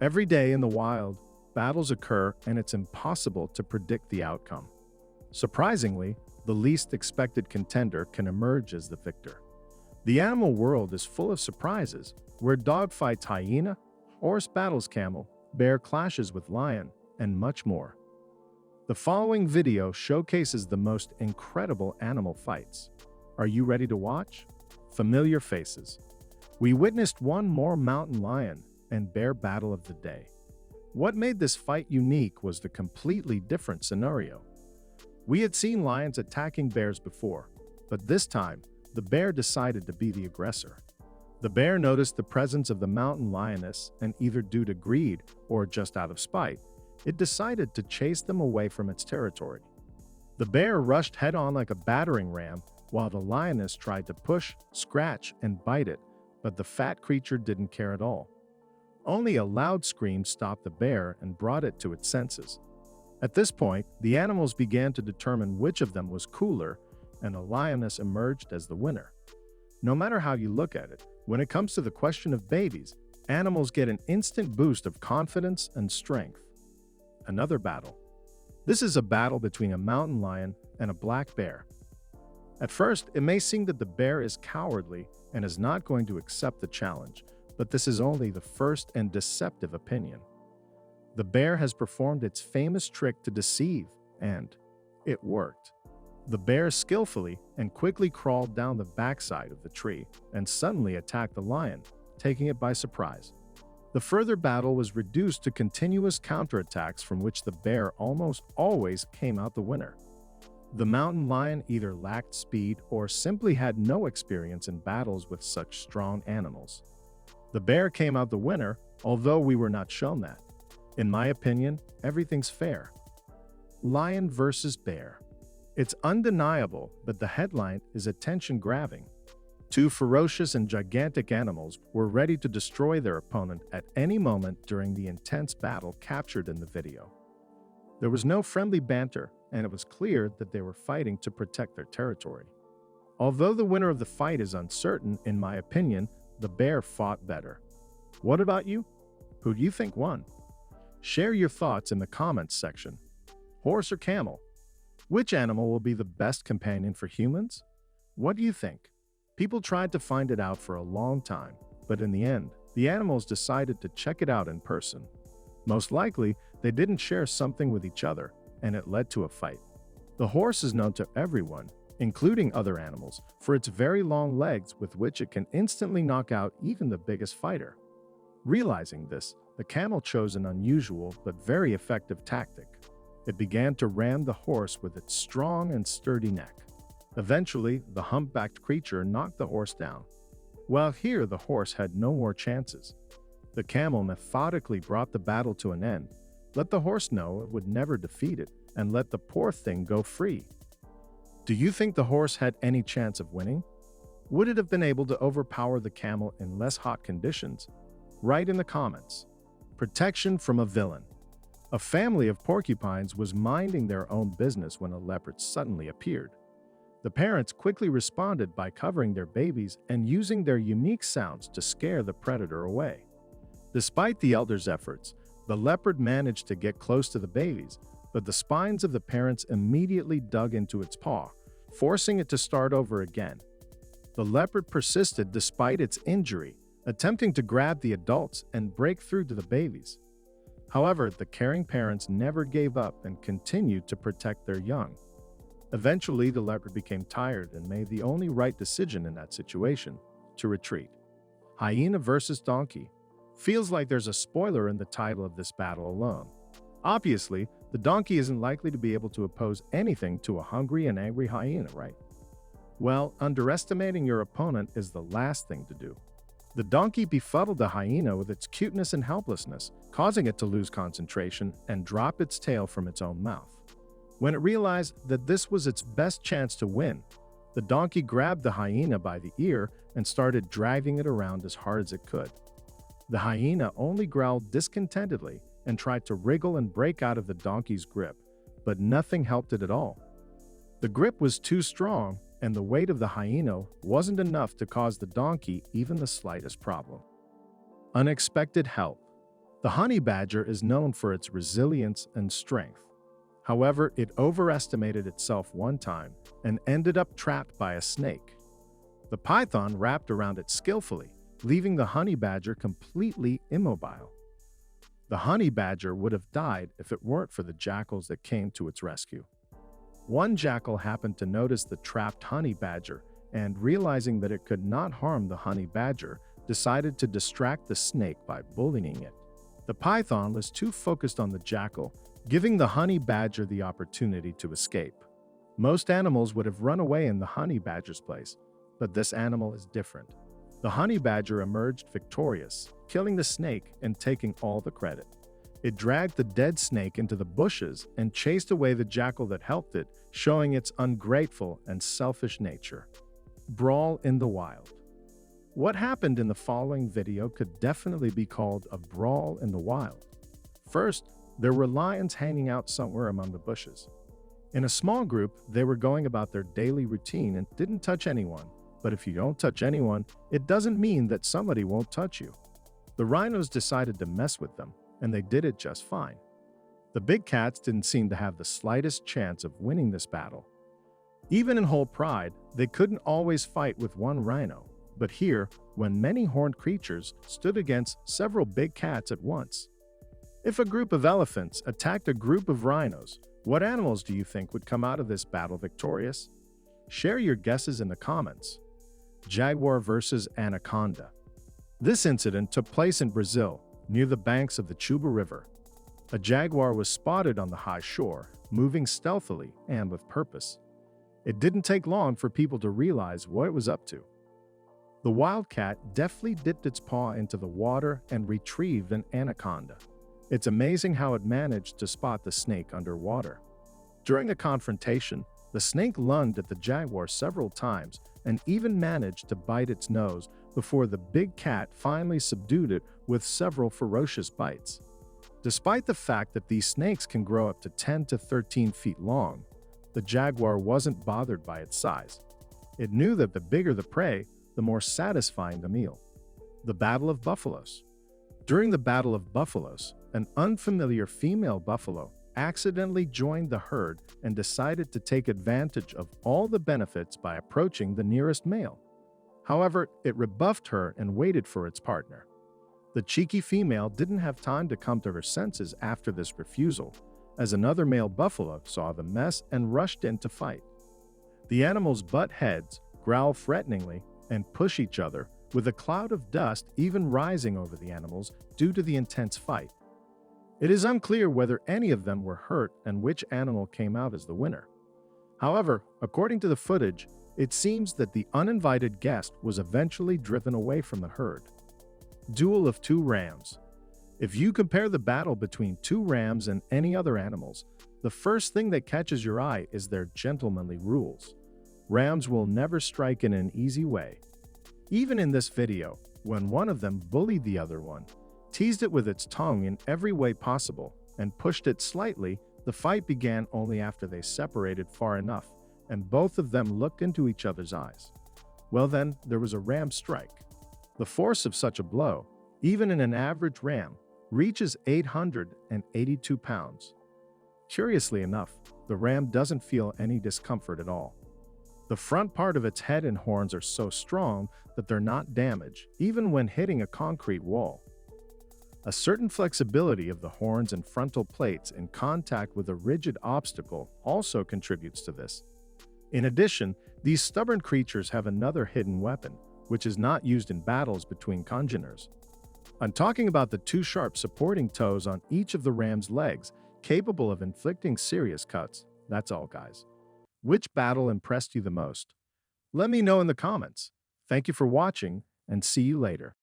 Every day in the wild, battles occur and it's impossible to predict the outcome. Surprisingly, the least expected contender can emerge as the victor. The animal world is full of surprises, where dog fights hyena, horse battles camel, bear clashes with lion, and much more. The following video showcases the most incredible animal fights. Are you ready to watch? Familiar faces. We witnessed one more mountain lion and bear battle of the day. What made this fight unique was the completely different scenario. We had seen lions attacking bears before, but this time, the bear decided to be the aggressor. The bear noticed the presence of the mountain lioness, and either due to greed or just out of spite, it decided to chase them away from its territory. The bear rushed head-on like a battering ram, while the lioness tried to push, scratch, and bite it, but the fat creature didn't care at all. Only a loud scream stopped the bear and brought it to its senses. At this point, the animals began to determine which of them was cooler, and the lioness emerged as the winner. No matter how you look at it, when it comes to the question of babies, animals get an instant boost of confidence and strength. Another battle. This is a battle between a mountain lion and a black bear. At first, it may seem that the bear is cowardly and is not going to accept the challenge, but this is only the first and deceptive opinion. The bear has performed its famous trick to deceive, and it worked. The bear skillfully and quickly crawled down the backside of the tree and suddenly attacked the lion, taking it by surprise. The further battle was reduced to continuous counterattacks from which the bear almost always came out the winner. The mountain lion either lacked speed or simply had no experience in battles with such strong animals. The bear came out the winner, although we were not shown that. In my opinion, everything's fair. Lion versus bear. It's undeniable, but the headline is attention-grabbing. Two ferocious and gigantic animals were ready to destroy their opponent at any moment during the intense battle captured in the video. There was no friendly banter, and it was clear that they were fighting to protect their territory. Although the winner of the fight is uncertain, in my opinion, the bear fought better. What about you? Who do you think won? Share your thoughts in the comments section. Horse or camel? Which animal will be the best companion for humans? What do you think? People tried to find it out for a long time, but in the end, the animals decided to check it out in person. Most likely, they didn't share something with each other, and it led to a fight. The horse is known to everyone, including other animals, for its very long legs with which it can instantly knock out even the biggest fighter. Realizing this, the camel chose an unusual but very effective tactic. It began to ram the horse with its strong and sturdy neck. Eventually, the humpbacked creature knocked the horse down. While here, the horse had no more chances. The camel methodically brought the battle to an end, let the horse know it would never defeat it, and let the poor thing go free. Do you think the horse had any chance of winning? Would it have been able to overpower the camel in less hot conditions? Write in the comments. Protection from a villain. A family of porcupines was minding their own business when a leopard suddenly appeared. The parents quickly responded by covering their babies and using their unique sounds to scare the predator away. Despite the elders' efforts, the leopard managed to get close to the babies, but the spines of the parents immediately dug into its paw, forcing it to start over again. The leopard persisted despite its injury, attempting to grab the adults and break through to the babies. However, the caring parents never gave up and continued to protect their young. Eventually, the leopard became tired and made the only right decision in that situation: to retreat. Hyena vs Donkey. Feels like there's a spoiler in the title of this battle alone. Obviously, the donkey isn't likely to be able to oppose anything to a hungry and angry hyena, right? Well, underestimating your opponent is the last thing to do. The donkey befuddled the hyena with its cuteness and helplessness, causing it to lose concentration and drop its tail from its own mouth. When it realized that this was its best chance to win, the donkey grabbed the hyena by the ear and started dragging it around as hard as it could. The hyena only growled discontentedly and tried to wriggle and break out of the donkey's grip, but nothing helped it at all. The grip was too strong, and the weight of the hyena wasn't enough to cause the donkey even the slightest problem. Unexpected help. The honey badger is known for its resilience and strength. However, it overestimated itself one time and ended up trapped by a snake. The python wrapped around it skillfully, leaving the honey badger completely immobile. The honey badger would have died if it weren't for the jackals that came to its rescue. One jackal happened to notice the trapped honey badger and, realizing that it could not harm the honey badger, decided to distract the snake by bullying it. The python was too focused on the jackal, giving the honey badger the opportunity to escape. Most animals would have run away in the honey badger's place, but this animal is different. The honey badger emerged victorious, killing the snake and taking all the credit. It dragged the dead snake into the bushes and chased away the jackal that helped it, showing its ungrateful and selfish nature. Brawl in the Wild. What happened in the following video could definitely be called a brawl in the wild. First, there were lions hanging out somewhere among the bushes. In a small group, they were going about their daily routine and didn't touch anyone. But if you don't touch anyone, it doesn't mean that somebody won't touch you. The rhinos decided to mess with them, and they did it just fine. The big cats didn't seem to have the slightest chance of winning this battle. Even in whole pride, they couldn't always fight with one rhino. But here, when many horned creatures stood against several big cats at once. If a group of elephants attacked a group of rhinos, what animals do you think would come out of this battle victorious? Share your guesses in the comments. Jaguar versus Anaconda. This incident took place in Brazil, near the banks of the Chuba River. A jaguar was spotted on the high shore, moving stealthily and with purpose. It didn't take long for people to realize what it was up to. The wildcat deftly dipped its paw into the water and retrieved an anaconda. It's amazing how it managed to spot the snake underwater. During the confrontation, the snake lunged at the jaguar several times and even managed to bite its nose before the big cat finally subdued it with several ferocious bites. Despite the fact that these snakes can grow up to 10 to 13 feet long, the jaguar wasn't bothered by its size. It knew that the bigger the prey, the more satisfying the meal. The Battle of Buffaloes. During the Battle of Buffaloes, an unfamiliar female buffalo accidentally joined the herd and decided to take advantage of all the benefits by approaching the nearest male. However, it rebuffed her and waited for its partner. The cheeky female didn't have time to come to her senses after this refusal, as another male buffalo saw the mess and rushed in to fight. The animals butt heads, growl threateningly, and push each other, with a cloud of dust even rising over the animals due to the intense fight. It is unclear whether any of them were hurt and which animal came out as the winner. However, according to the footage, it seems that the uninvited guest was eventually driven away from the herd. Duel of Two Rams. If you compare the battle between two rams and any other animals, the first thing that catches your eye is their gentlemanly rules. Rams will never strike in an easy way. Even in this video, when one of them bullied the other one, teased it with its tongue in every way possible, and pushed it slightly, the fight began only after they separated far enough, and both of them looked into each other's eyes. Well then, there was a ram strike. The force of such a blow, even in an average ram, reaches 882 pounds. Curiously enough, the ram doesn't feel any discomfort at all. The front part of its head and horns are so strong that they're not damaged, even when hitting a concrete wall. A certain flexibility of the horns and frontal plates in contact with a rigid obstacle also contributes to this. In addition, these stubborn creatures have another hidden weapon, which is not used in battles between congeners. I'm talking about the two sharp supporting toes on each of the ram's legs, capable of inflicting serious cuts. That's all, guys. Which battle impressed you the most? Let me know in the comments. Thank you for watching, and see you later.